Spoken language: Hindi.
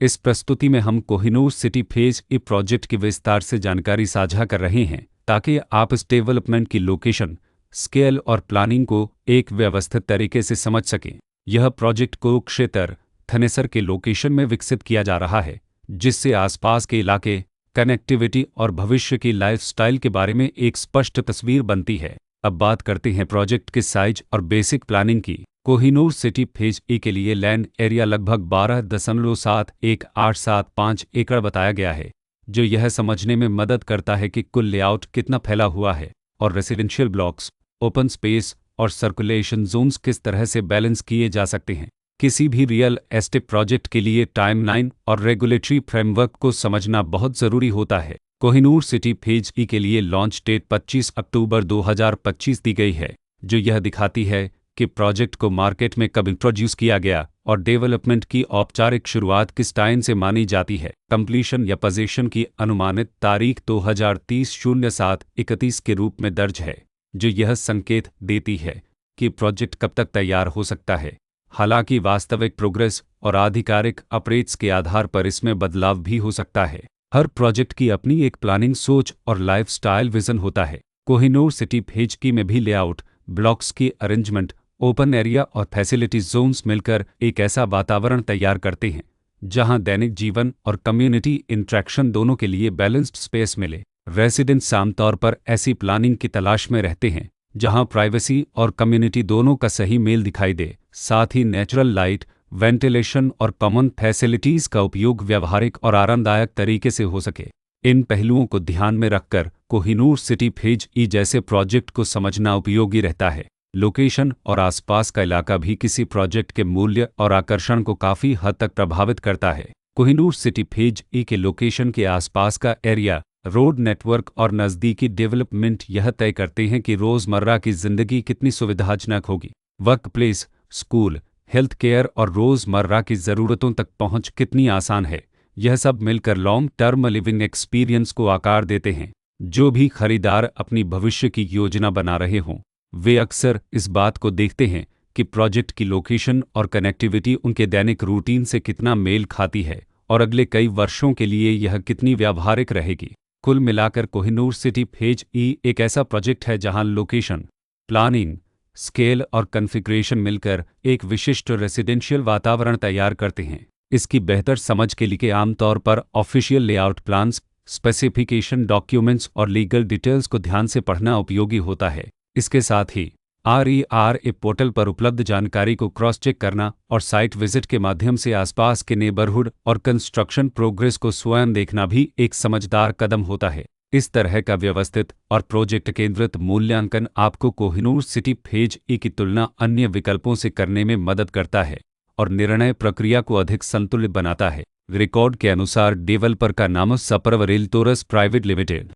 इस प्रस्तुति में हम Kohinoor city phase A project की विस्तार से जानकारी साझा कर रहे हैं ताकि आप इस डेवलपमेंट की लोकेशन, स्केल और प्लानिंग को एक व्यवस्थित तरीके से समझ सकें। यह प्रोजेक्ट कुरुक्षेत्र, थनेसर के लोकेशन में विकसित किया जा रहा है, जिससे आसपास के इलाके, कनेक्टिविटी और भविष्य की लाइफस्टाइल के बारे में एक स्पष्ट तस्वीर बनती है। अब बात करते हैं प्रोजेक्ट के साइज और बेसिक प्लानिंग की। कोहिनूर सिटी फेज ए के लिए लैंड एरिया लगभग 12.7185 एकड़ बताया गया है, जो यह समझने में मदद करता है कि कुल लेआउट कितना फैला हुआ है और रेसिडेंशियल ब्लॉक्स, ओपन स्पेस और सर्कुलेशन जोन्स किस तरह से बैलेंस किए जा सकते हैं। किसी भी रियल एस्टेट प्रोजेक्ट के लिए टाइमलाइन और रेगुलेटरी फ्रेमवर्क को समझना बहुत ज़रूरी होता है। कोहिनूर सिटी फेज ई के लिए लॉन्च डेट 25 अक्टूबर 2025 दी गई है, जो यह दिखाती है कि प्रोजेक्ट को मार्केट में कब इंट्रोड्यूस किया गया और डेवलपमेंट की औपचारिक शुरुआत किस टाइम से मानी जाती है। कंप्लीशन या पोजीशन की अनुमानित तारीख 2030-07-31 के रूप में दर्ज है, जो यह संकेत देती है कि प्रोजेक्ट कब तक तैयार हो सकता है। हालांकि वास्तविक प्रोग्रेस और आधिकारिक अपडेट्स के आधार पर इसमें बदलाव भी हो सकता है। हर प्रोजेक्ट की अपनी एक प्लानिंग सोच और लाइफस्टाइल विजन होता है। कोहिनूर सिटी फेज ई में भी लेआउट, ब्लॉक्स की अरेंजमेंट, ओपन एरिया और फैसिलिटी जोन्स मिलकर एक ऐसा वातावरण तैयार करते हैं जहां दैनिक जीवन और कम्युनिटी इंटरेक्शन दोनों के लिए बैलेंस्ड स्पेस मिले। रेसिडेंट्स आमतौर पर ऐसी प्लानिंग की तलाश में रहते हैं जहां प्राइवेसी और कम्युनिटी दोनों का सही मेल दिखाई दे। साथ ही नेचुरल लाइट, वेंटिलेशन और कॉमन फैसिलिटीज़ का उपयोग व्यावहारिक और आरामदायक तरीके से हो सके। इन पहलुओं को ध्यान में रखकर कोहिनूर सिटी फेज ई जैसे प्रोजेक्ट को समझना उपयोगी रहता है। लोकेशन और आसपास का इलाका भी किसी प्रोजेक्ट के मूल्य और आकर्षण को काफ़ी हद तक प्रभावित करता है। कोहिनूर सिटी फेज ई के लोकेशन के आसपास का एरिया, रोड नेटवर्क और नज़दीकी डेवलपमेंट यह तय करते हैं कि रोज़मर्रा की ज़िंदगी कितनी सुविधाजनक होगी। Work place, school, health care और रोज़मर्रा की ज़रूरतों तक पहुँच कितनी आसान है। यह सब मिलकर लॉन्ग टर्म लिविंग एक्सपीरियंस को आकार देते हैं। जो भी खरीदार अपनी भविष्य की योजना बना रहे हों, वे अक्सर इस बात को देखते हैं कि प्रोजेक्ट की लोकेशन और कनेक्टिविटी उनके दैनिक रूटीन से कितना मेल खाती है और अगले कई वर्षों के लिए यह कितनी व्यावहारिक रहेगी। कुल मिलाकर कोहिनूर सिटी फेज ई एक ऐसा प्रोजेक्ट है जहां लोकेशन, प्लानिंग, स्केल और कॉन्फ़िगरेशन मिलकर एक विशिष्ट रेसिडेंशियल वातावरण तैयार करते हैं। इसकी बेहतर समझ के लिए आमतौर पर official layout plans, specification documents और लीगल डिटेल्स को ध्यान से पढ़ना उपयोगी होता है। इसके साथ ही RERA पोर्टल पर उपलब्ध जानकारी को क्रॉस चेक करना और साइट विजिट के माध्यम से आसपास के नेबरहुड और कंस्ट्रक्शन प्रोग्रेस को स्वयं देखना भी एक समझदार कदम होता है। इस तरह का व्यवस्थित और प्रोजेक्ट केंद्रित मूल्यांकन आपको कोहिनूर सिटी फेज ई की तुलना अन्य विकल्पों से करने में मदद करता है और निर्णय प्रक्रिया को अधिक संतुलित बनाता है। रिकॉर्ड के अनुसार डेवलपर का नाम सपर्व रियल्टर्स प्राइवेट लिमिटेड